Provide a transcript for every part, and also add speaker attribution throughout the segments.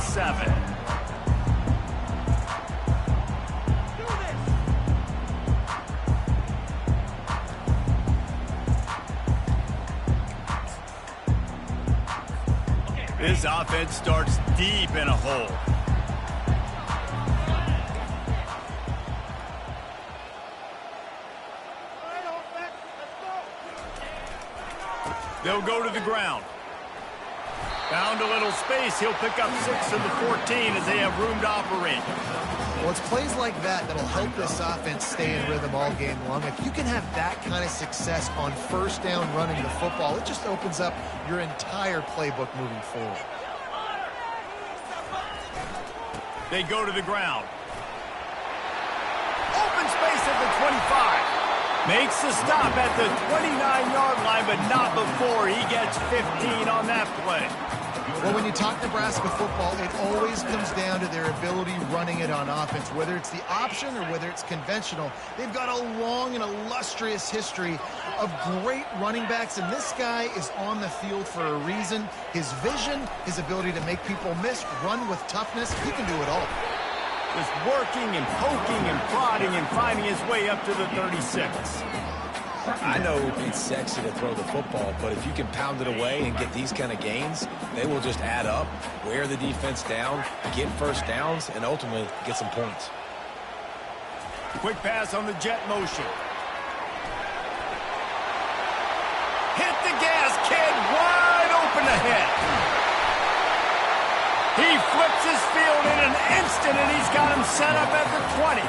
Speaker 1: 7. This offense starts deep in a hole. They'll go to the ground. Found a little space. He'll pick up 6 of the 14 as they have room to operate.
Speaker 2: Well, it's plays like that that'll help this offense stay in rhythm all game long. If you can have that kind of success on first down running the football, it just opens up your entire playbook moving forward.
Speaker 1: They go to the ground. Open space at the 25. Makes the stop at the 29-yard line, but not before he gets 15 on that play.
Speaker 2: Well, when you talk Nebraska football, it always comes down to their ability running it on offense. Whether it's the option or whether it's conventional, they've got a long and illustrious history of great running backs, and this guy is on the field for a reason. His vision, his ability to make people miss, run with toughness, he can do it all.
Speaker 1: Just working and poking and prodding and finding his way up to the 36.
Speaker 3: I know it's sexy to throw the football, but if you can pound it away and get these kind of gains, they will just add up, wear the defense down, get first downs, and ultimately get some points.
Speaker 1: Quick pass on the jet motion. Hit the gas, kid, wide open ahead. He flips his field in an instant, and he's got him set up at the 20.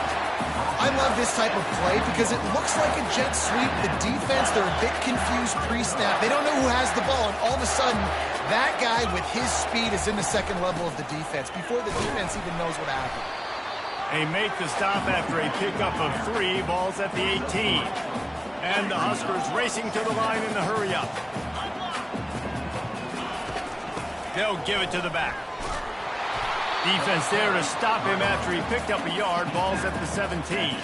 Speaker 2: I love this type of play because it looks like a jet sweep. The defense, they're a bit confused pre-snap. They don't know who has the ball, and all of a sudden, that guy with his speed is in the second level of the defense before the defense even knows what happened.
Speaker 1: They make the stop after a pickup of 3. Ball's at the 18. And the Huskers racing to the line in the hurry-up. They'll give it to the back. Defense there to stop him after he picked up a yard. Ball's at the 17.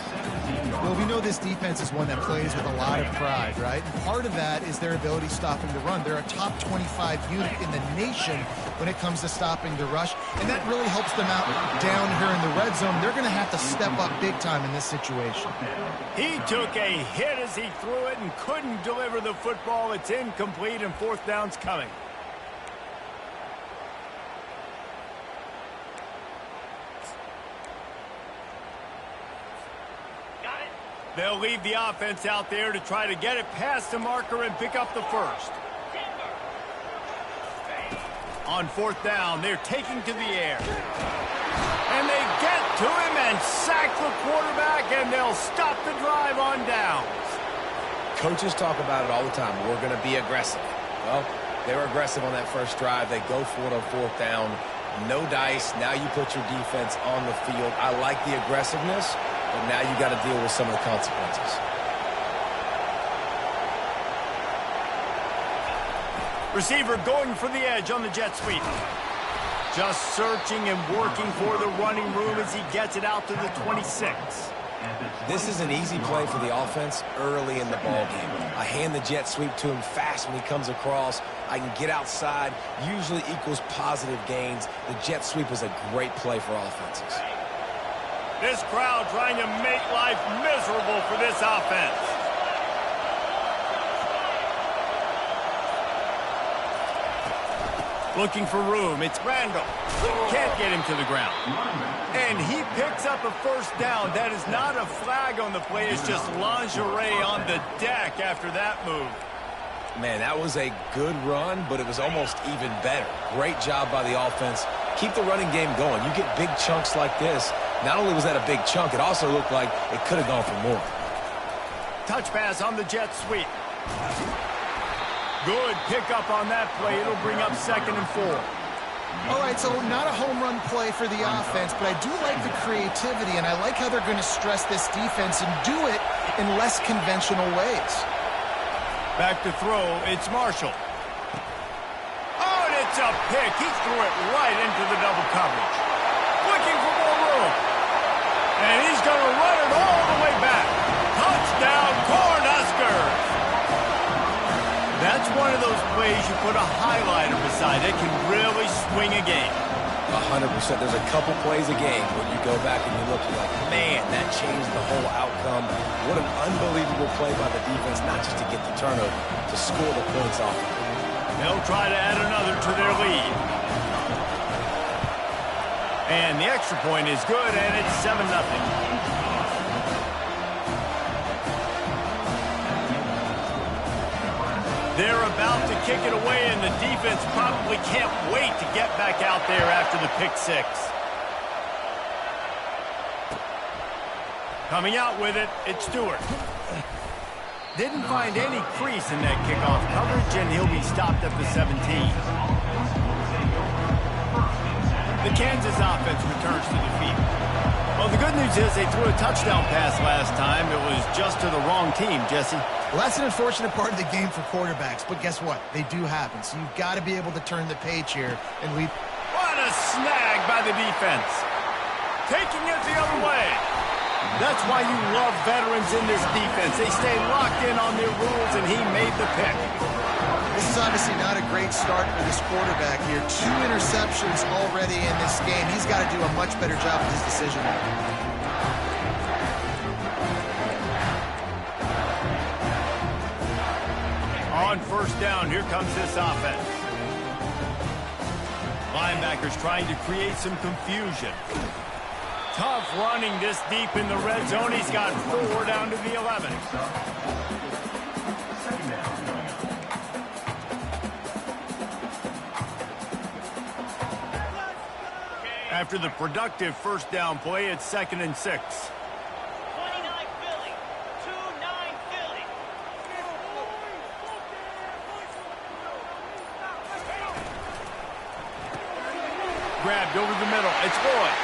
Speaker 2: Well, we know this defense is one that plays with a lot of pride, right? And part of that is their ability stopping the run. They're a top 25 unit in the nation when it comes to stopping the rush, and that really helps them out down here in the red zone. They're going to have to step up big time in this situation.
Speaker 1: He took a hit as he threw it and couldn't deliver the football. It's incomplete, and 4th down's coming. They'll leave the offense out there to try to get it past the marker and pick up the first. On 4th down, they're taking to the air. And they get to him and sack the quarterback, and they'll stop the drive on downs.
Speaker 3: Coaches talk about it all the time. We're going to be aggressive. Well, they were aggressive on that first drive. They go for it on 4th down. No dice. Now you put your defense on the field. I like the aggressiveness. But now you got to deal with some of the consequences.
Speaker 1: Receiver going for the edge on the jet sweep. Just searching and working for the running room as he gets it out to the 26.
Speaker 3: This is an easy play for the offense early in the ball game. I hand the jet sweep to him fast when he comes across. I can get outside, usually equals positive gains. The jet sweep is a great play for offenses.
Speaker 1: This crowd trying to make life miserable for this offense. Looking for room. It's Randall. Can't get him to the ground. And he picks up a first down. That is not a flag on the play. It's just lingerie on the deck after that move.
Speaker 3: Man, that was a good run, but it was almost even better. Great job by the offense. Keep the running game going. You get big chunks like this. Not only was that a big chunk, it also looked like it could have gone for more.
Speaker 1: Touch pass on the jet sweep. Good pickup on that play. It'll bring up 2nd and 4.
Speaker 2: All right, so not a home run play for the offense, but I do like the creativity, and I like how they're going to stress this defense and do it in less conventional ways.
Speaker 1: Back to throw, it's Marshall. Oh, and it's a pick. He threw it right into the double coverage. Looking for more room. And he's going to run it all the way back. Touchdown, Cornhuskers. That's one of those plays you put a highlighter beside. It can really swing a game.
Speaker 3: 100%. There's a couple plays a game where you go back and you look, you're like, man, that changed the whole outcome. What an unbelievable play by the defense, not just to get the turnover, to score the points off.
Speaker 1: They'll try to add another to their lead. And the extra point is good, and it's 7-0. They're about to kick it away, and the defense probably can't wait to get back out there after the pick six. Coming out with it, it's Stewart. Didn't find any crease in that kickoff coverage, and he'll be stopped at the 17. The Kansas offense returns to the field. Well, the good news is they threw a touchdown pass last time. It was just to the wrong team, Jesse.
Speaker 2: Well, that's an unfortunate part of the game for quarterbacks, but guess what? They do happen, so you've got to be able to turn the page here. And
Speaker 1: What a snag by the defense. Taking it the other way. That's why you love veterans in this defense. They stay locked in on their rules, and he made the pick.
Speaker 2: This is obviously not a great start for this quarterback here. 2 interceptions already in this game. He's got to do a much better job with his decision making.
Speaker 1: On first down, here comes this offense. Linebackers trying to create some confusion. Tough running this deep in the red zone. He's got 4 down to the 11. After the productive first down play, it's 2nd and 6. Grabbed over the middle. It's Boyd.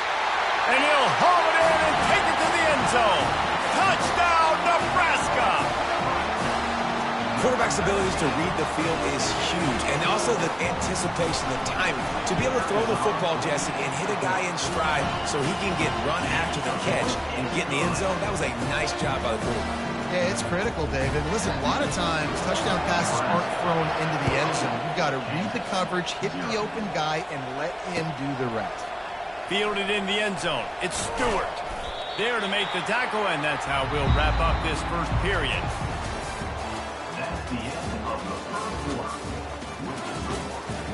Speaker 1: And he'll haul it in and take it to the end zone. Touchdown, Nebraska!
Speaker 3: Quarterback's abilities to read the field is huge. And also the anticipation, the timing. To be able to throw the football, Jesse, and hit a guy in stride so he can get run after the catch and get in the end zone, that was a nice job by the quarterback.
Speaker 2: Yeah, it's critical, David. Listen, a lot of times touchdown passes aren't thrown into the end zone. You've got to read the coverage, hit the open guy, and let him do the rest.
Speaker 1: Fielded in the end zone. It's Stewart. There to make the tackle, and that's how we'll wrap up this first period.
Speaker 4: That's the end of the first quarter.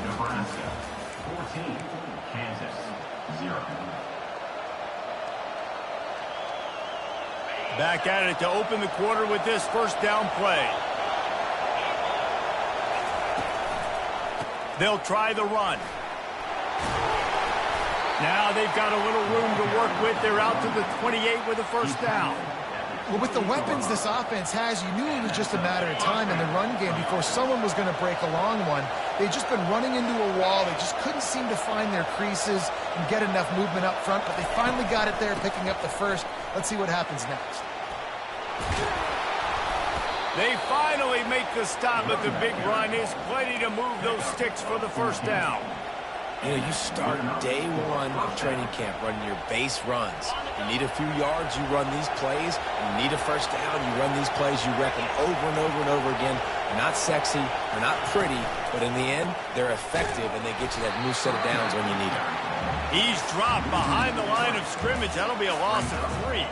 Speaker 4: Nebraska 14, Kansas 0.
Speaker 1: Back at it to open the quarter with this first down play. They'll try the run. Now they've got a little room to work with. They're out to the 28 with a first down.
Speaker 2: Well, with the weapons this offense has, you knew it was just a matter of time in the run game before someone was going to break a long one. They've just been running into a wall. They just couldn't seem to find their creases and get enough movement up front, but they finally got it there, picking up the first. Let's see what happens next.
Speaker 1: They finally make the stop at the big run. There's plenty to move those sticks for the first down.
Speaker 3: You know, you start day one of training camp running your base runs. You need a few yards, you run these plays. You need a first down, you run these plays. You rep them over and over and over again. They're not sexy, they're not pretty, but in the end, they're effective, and they get you that new set of downs when you need them.
Speaker 1: He's dropped behind the line of scrimmage. That'll be a loss of 3.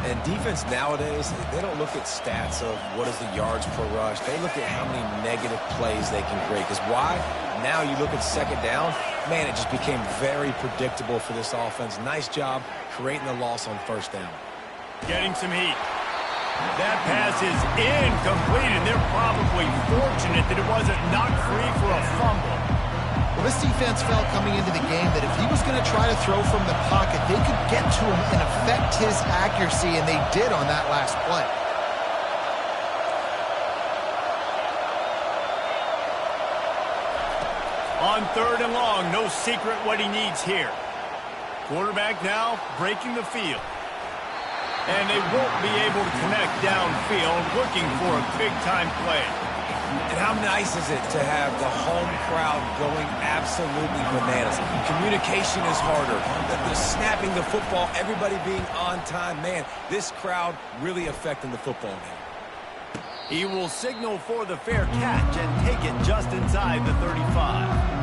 Speaker 3: And defense nowadays, they don't look at stats of what is the yards per rush. They look at how many negative plays they can create. Because why? Now you look at second down, man, it just became very predictable for this offense. Nice job creating the loss on first down.
Speaker 1: Getting some heat. That pass is incomplete, and they're probably fortunate that it wasn't knocked free for a fumble.
Speaker 2: Well, this defense felt coming into the game that if he was going to try to throw from the pocket, they could get to him and affect his accuracy, and they did on that last play.
Speaker 1: On 3rd and long, no secret what he needs here. Quarterback now breaking the field. And they won't be able to connect downfield, looking for a big-time play.
Speaker 3: And how nice is it to have the home crowd going absolutely bananas? Communication is harder. The snapping the football, everybody being on time. Man, this crowd really affecting the football game.
Speaker 1: He will signal for the fair catch and take it just inside the 35.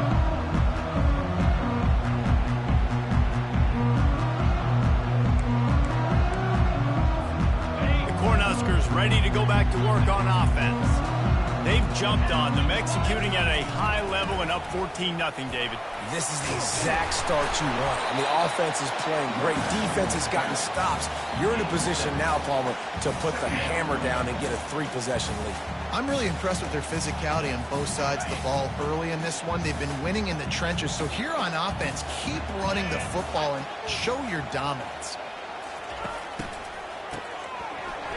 Speaker 1: ready to go back to work on offense. They've jumped on them, executing at a high level and up 14-0, David.
Speaker 3: This is the exact start you want. And the offense is playing great. Defense has gotten stops. You're in a position now, Palmer, to put the hammer down and get a 3-possession lead.
Speaker 2: I'm really impressed with their physicality on both sides of the ball early in this one. They've been winning in the trenches. So here on offense, keep running the football and show your dominance.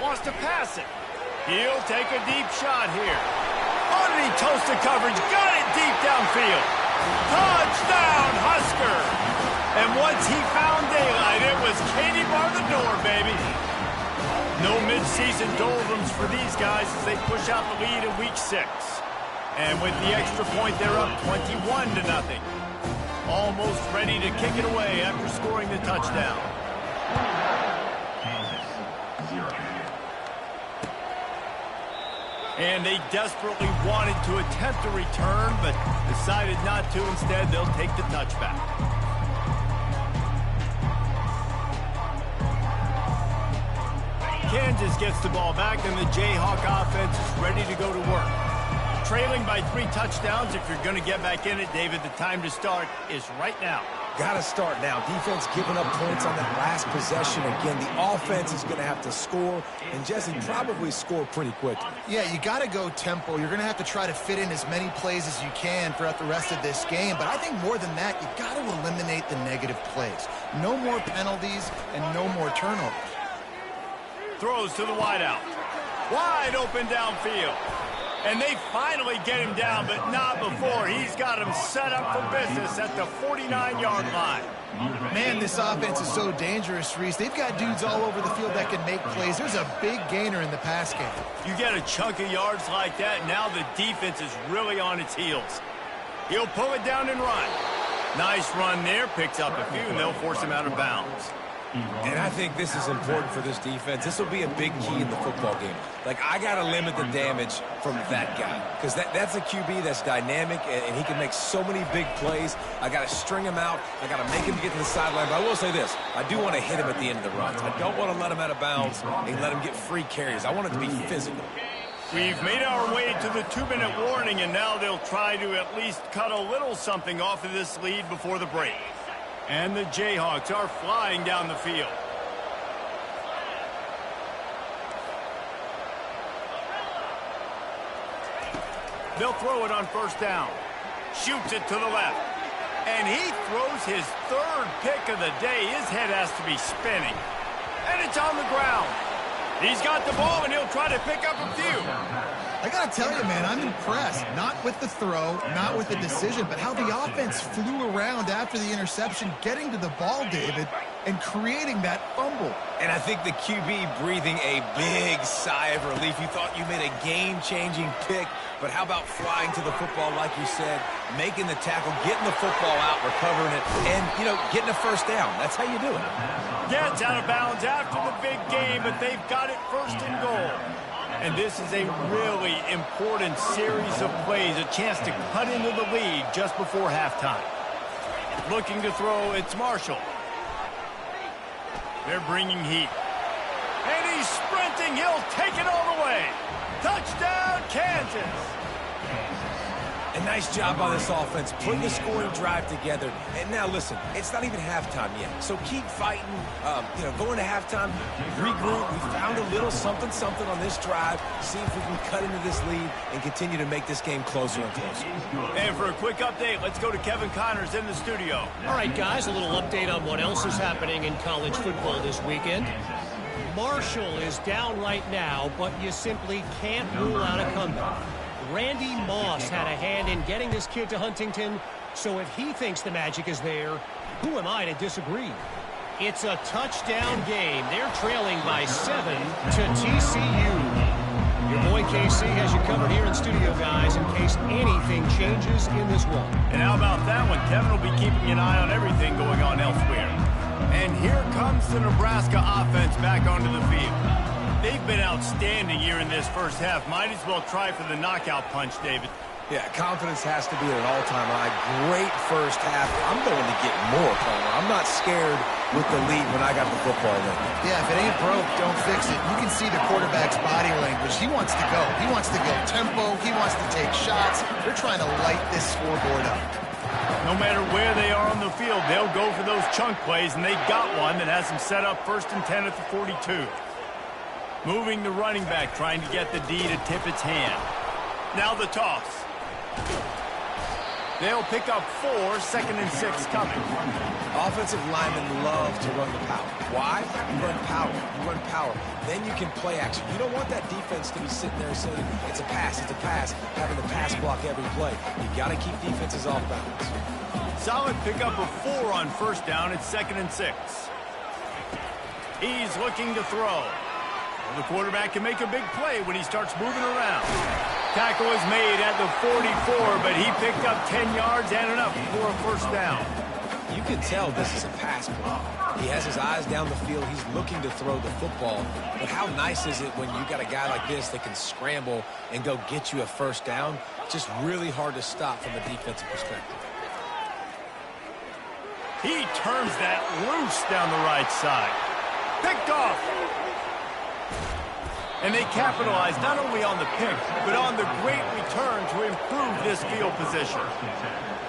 Speaker 1: Wants to pass it. He'll take a deep shot here. Oh, did he toast the coverage? Got it deep downfield. Touchdown, Husker! And once he found daylight, it was Katie bar the door, baby. No midseason doldrums for these guys as they push out the lead in Week 6. And with the extra point, they're up 21-0. Almost ready to kick it away after scoring the touchdown. And they desperately wanted to attempt a return, but decided not to. Instead, they'll take the touchback. Kansas gets the ball back, and the Jayhawk offense is ready to go to work. Trailing by 3 touchdowns, if you're going to get back in it, David, the time to start is right now.
Speaker 3: Got to start now. Defense giving up points on that last possession. Again, the offense is going to have to score, and Jesse probably score pretty quickly.
Speaker 2: Yeah, you got to go tempo. You're going to have to try to fit in as many plays as you can throughout the rest of this game. But I think more than that, you got to eliminate the negative plays. No more penalties and no more turnovers.
Speaker 1: Throws to the wideout. Wide open downfield. And they finally get him down, but not before. He's got him set up for business at the 49-yard line.
Speaker 2: Man, this offense is so dangerous, Reese. They've got dudes all over the field that can make plays. There's a big gainer in the pass game.
Speaker 1: You get a chunk of yards like that, now the defense is really on its heels. He'll pull it down and run. Nice run there, picks up a few, and they'll force him out of bounds.
Speaker 3: And I think this is important for this defense. This will be a big key in the football game. Like, I got to limit the damage from that guy because that's a QB that's dynamic, and he can make so many big plays. I got to string him out. I got to make him get to the sideline. But I will say this. I do want to hit him at the end of the runs. I don't want to let him out of bounds and let him get free carries. I want it to be physical.
Speaker 1: We've made our way to the 2-minute warning, and now they'll try to at least cut a little something off of this lead before the break. And the Jayhawks are flying down the field. They'll throw it on first down. Shoots it to the left. And he throws his 3rd pick of the day. His head has to be spinning. And it's on the ground. He's got the ball, and he'll try to pick up a few.
Speaker 2: I got to tell you, man, I'm impressed. Not with the throw, not with the decision, but how the offense flew around after the interception, getting to the ball, David, and creating that fumble.
Speaker 3: And I think the QB breathing a big sigh of relief. You thought you made a game-changing pick, but how about flying to the football, like you said, making the tackle, getting the football out, recovering it, and, getting a first down. That's how you do it.
Speaker 1: Gets out of bounds after the big game, but they've got it 1st and goal. And this is a really important series of plays, a chance to cut into the lead just before halftime. Looking to throw, it's Marshall. They're bringing heat. And he's sprinting. He'll take it all the way. Touchdown, Kansas.
Speaker 3: A nice job by this offense, putting the scoring drive together. And now, listen, it's not even halftime yet. So keep fighting, going to halftime, regroup. We found a little something on this drive. See if we can cut into this lead and continue to make this game closer and closer.
Speaker 1: And for a quick update, let's go to Kevin Connors in the studio.
Speaker 5: All right, guys, a little update on what else is happening in college football this weekend. Marshall is down right now, but you simply can't rule out a comeback. Randy Moss had a hand in getting this kid to Huntington, so if he thinks the magic is there, who am I to disagree? It's a touchdown game. They're trailing by 7 to TCU. Your boy KC has you covered here in studio, guys, in case anything changes in this one.
Speaker 1: And how about that one? Kevin will be keeping an eye on everything going on elsewhere. And here comes the Nebraska offense back onto the field. They've been outstanding here in this first half. Might as well try for the knockout punch, David.
Speaker 3: Yeah, confidence has to be at an all-time high. Great first half. I'm going to get more, Palmer. I'm not scared with the lead when I got the football in.
Speaker 2: Yeah, if it ain't broke, don't fix it. You can see the quarterback's body language. He wants to go. He wants to go tempo. He wants to take shots. They're trying to light this scoreboard up.
Speaker 1: No matter where they are on the field, they'll go for those chunk plays, and they got one that has them set up 1st and 10 at the 42. Moving the running back, trying to get the D to tip its hand. Now the toss. They'll pick up 4, 2nd and 6 coming.
Speaker 3: Offensive linemen love to run the power. Why? You run power. You run power. Then you can play action. You don't want that defense to be sitting there saying, it's a pass, having the pass block every play. You got to keep defenses off balance.
Speaker 1: Solid pickup of 4 on 1st down. It's 2nd and 6. He's looking to throw. Well, the quarterback can make a big play when he starts moving around. Tackle is made at the 44, but he picked up 10 yards and enough for a 1st down.
Speaker 3: You can tell this is a pass play. He has his eyes down the field. He's looking to throw the football. But how nice is it when you got a guy like this that can scramble and go get you a 1st down? Just really hard to stop from a defensive perspective.
Speaker 1: He turns that loose down the right side. Picked off. And they capitalize not only on the pick, but on the great return to improve this field position.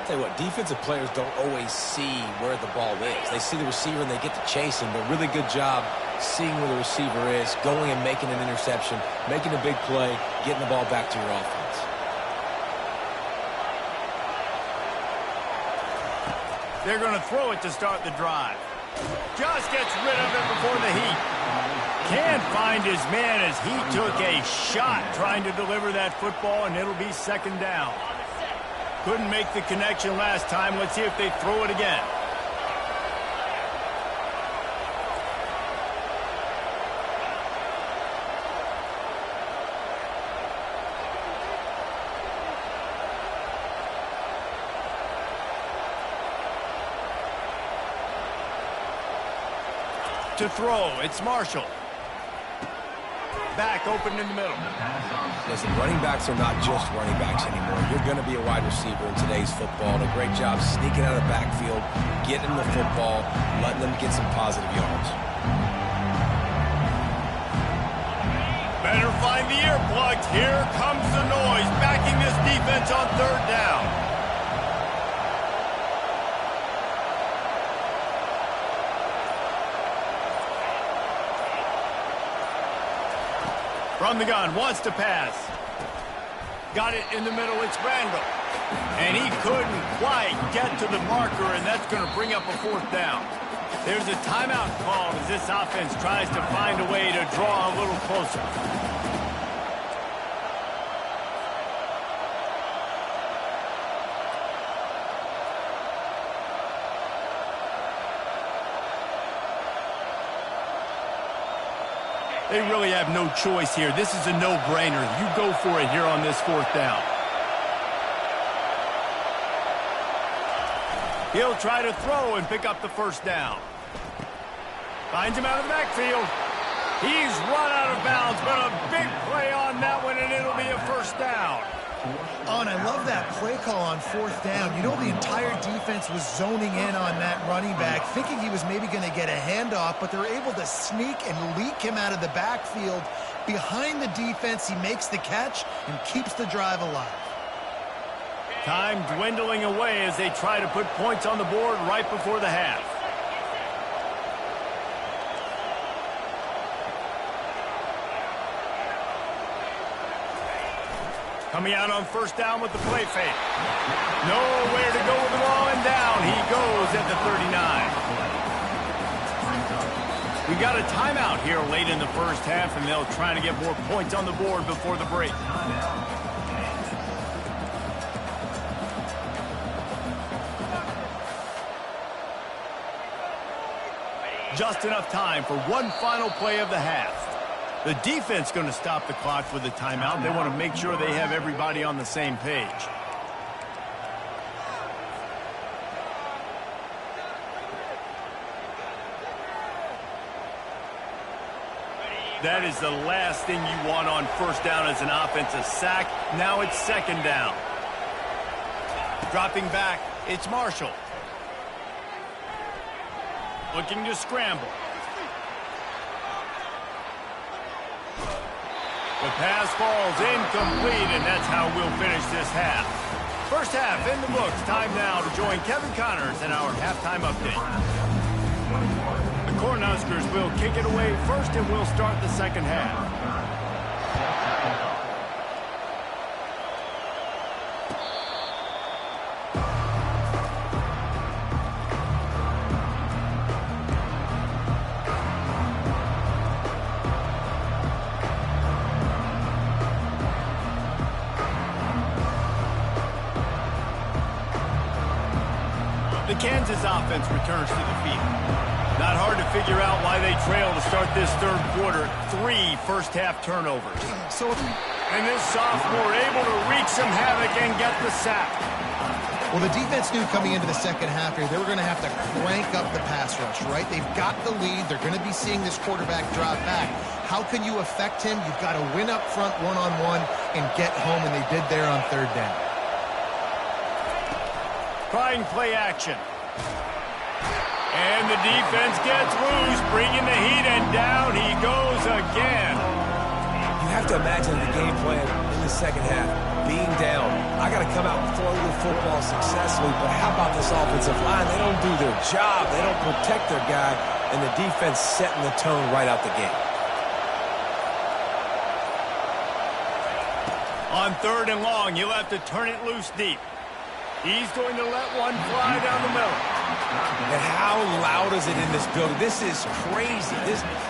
Speaker 3: Tell you what, defensive players don't always see where the ball is. They see the receiver and they get to chase him, but really good job seeing where the receiver is, going and making an interception, making a big play, getting the ball back to your offense.
Speaker 1: They're going to throw it to start the drive. Just gets rid of it before the heat. Can't find his man as he took a shot trying to deliver that football, and it'll be 2nd down. Couldn't make the connection last time. Let's see if they throw it again. To throw, it's Marshall. Back open in the middle.
Speaker 3: Listen, running backs are not just running backs anymore. You're going to be a wide receiver in today's football. And a great job sneaking out of the backfield, getting the football, letting them get some positive yards.
Speaker 1: Better find the earplugs. Here comes the noise, backing this defense on 3rd down. From the gun, wants to pass. Got it in the middle, it's Randall. And he couldn't quite get to the marker, and that's going to bring up a 4th down. There's a timeout called as this offense tries to find a way to draw a little closer. They really have no choice here. This is a no-brainer. You go for it here on this 4th down. He'll try to throw and pick up the 1st down. Finds him out of the backfield. He's run out of bounds, but a big play on that one, and it'll be a 1st down.
Speaker 2: Oh, and I love that play call on 4th down. You know, the entire defense was zoning in on that running back, thinking he was maybe going to get a handoff, but they're able to sneak and leak him out of the backfield. Behind the defense, he makes the catch and keeps the drive alive.
Speaker 1: Time dwindling away as they try to put points on the board right before the half. Coming out on 1st down with the play fake. Nowhere to go with the ball, and down he goes at the 39. We got a timeout here late in the 1st half, and they'll try to get more points on the board before the break. Just enough time for one final play of the half. The defense going to stop the clock with a timeout. They want to make sure they have everybody on the same page. That is the last thing you want on 1st down as an offense, a sack. Now it's 2nd down. Dropping back, it's Marshall. Looking to scramble. The pass falls incomplete, and that's how we'll finish this half. First half in the books. Time now to join Kevin Connors in our halftime update. The Cornhuskers will kick it away first, and we'll start the second half. The Kansas offense returns to the field. Not hard to figure out why they trail to start this third quarter. 3 first-half turnovers. And this sophomore able to wreak some havoc and get the sack.
Speaker 2: Well, the defense knew coming into the second half here they were going to have to crank up the pass rush, right? They've got the lead. They're going to be seeing this quarterback drop back. How can you affect him? You've got to win up front one-on-one and get home, and they did there on third down.
Speaker 1: Trying play action. And the defense gets loose, bringing the heat, and down he goes again.
Speaker 3: You have to imagine the game plan in the second half. Being down, I got to come out and throw the football successfully, but how about this offensive line? They don't do their job. They don't protect their guy, and the defense setting the tone right out the gate.
Speaker 1: On third and long, he'll have to turn it loose deep. He's going to let one fly down the middle.
Speaker 3: And how loud is it in this building? This is crazy.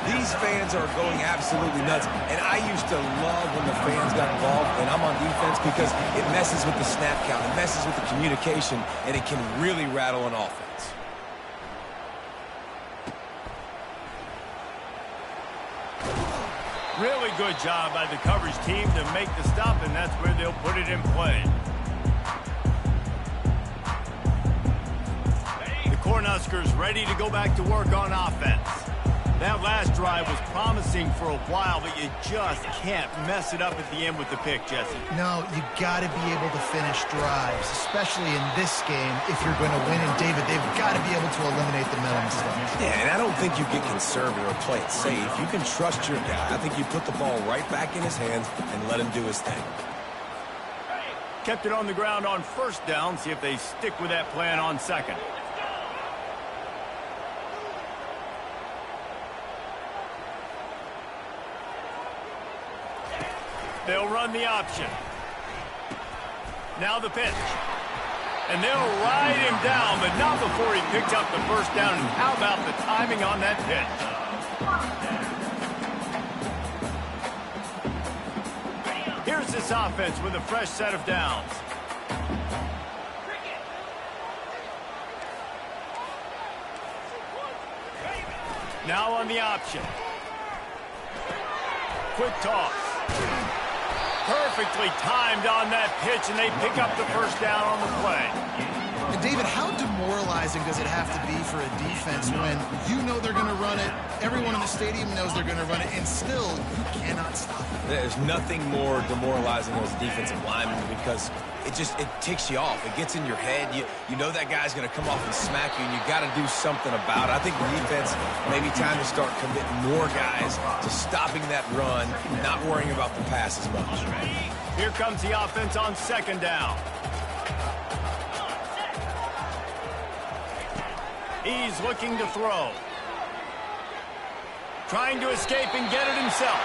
Speaker 3: These fans are going absolutely nuts. And I used to love when the fans got involved, and I'm on defense, because it messes with the snap count. It messes with the communication, and it can really rattle an offense.
Speaker 1: Really good job by the coverage team to make the stop, and that's where they'll put it in play. Cornhuskers ready to go back to work on offense. That last drive was promising for a while, but you just can't mess it up at the end with the pick, Jesse.
Speaker 2: No, you got to be able to finish drives, especially in this game if you're going to win. And, David, they've got to be able to eliminate the mental mistakes.
Speaker 3: Yeah, and I don't think you get conservative or play it safe. You can trust your guy. I think you put the ball right back in his hands and let him do his thing.
Speaker 1: Kept it on the ground on first down. See if they stick with that plan on second. They'll run the option. Now the pitch. And they'll ride him down, but not before he picks up the first down. And how about the timing on that pitch? Here's this offense with a fresh set of downs. Now on the option. Quick toss. Perfectly timed on that pitch, and they pick up the first down on the play.
Speaker 2: And, David, how demoralizing does it have to be for a defense when you know they're going to run it, everyone in the stadium knows they're going to run it, and still you cannot stop it?
Speaker 3: There's nothing more demoralizing as a defensive lineman, because it ticks you off. It gets in your head. You know that guy's going to come off and smack you, and you got to do something about it. I think the defense maybe time to start committing more guys to stopping that run, not worrying about the pass as much.
Speaker 1: Here comes the offense on second down. He's looking to throw. Trying to escape and get it himself.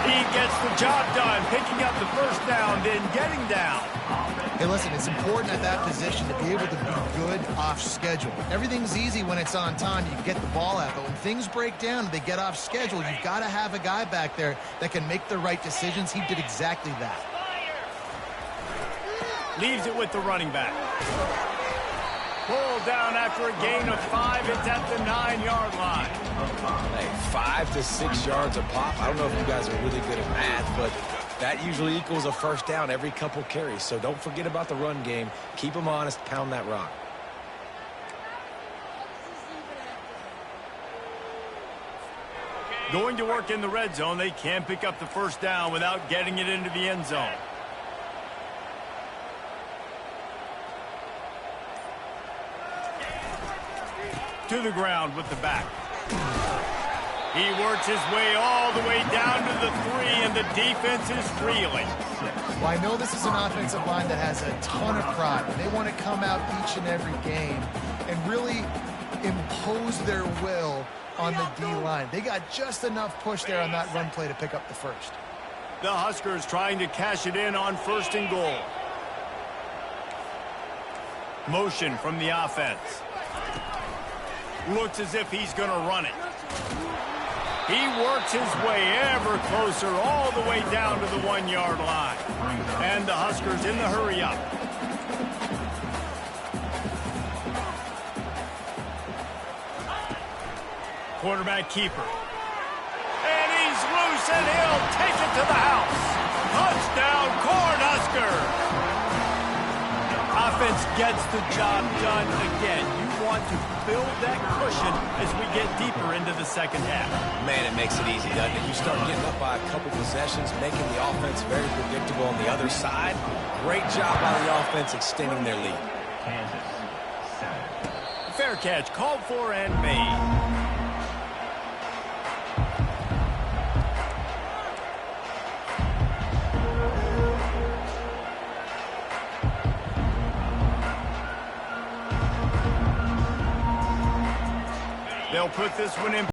Speaker 1: He gets the job done, picking up the first down, then getting down.
Speaker 2: Hey, listen, it's important at that position to be able to be good off schedule. Everything's easy when it's on time. You get the ball out, but when things break down and they get off schedule, you've got to have a guy back there that can make the right decisions. He did exactly that.
Speaker 1: Leaves it with the running back. Pulled down after a gain of 5. It's at the 9-yard line.
Speaker 3: Hey, 5 to 6 yards a pop. I don't know if you guys are really good at math, but that usually equals a first down every couple carries. So don't forget about the run game. Keep them honest. Pound that rock.
Speaker 1: Going to work in the red zone. They can pick up the first down without getting it into the end zone. to the ground with the back. He works his way all the way down to the 3, and the defense is reeling.
Speaker 2: Well, I know this is an offensive line that has a ton of pride. They want to come out each and every game and really impose their will on the D-line. They got just enough push there on that run play to pick up the first.
Speaker 1: The Huskers trying to cash it in on 1st and goal. Motion from the offense. Looks as if he's going to run it. He works his way ever closer all the way down to the 1-yard line. And the Huskers in the hurry up. Quarterback keeper. And he's loose, and he'll take it to the house. Touchdown, Cornhuskers! Offense gets the job done again. You want to build that cushion as we get deeper into the second half.
Speaker 3: Man, it makes it easy, doesn't it? You start getting up by a couple possessions, making the offense very predictable on the other side. Great job by the offense extending their lead.
Speaker 4: Kansas, 7.
Speaker 1: Fair catch called for and made. They'll put this one in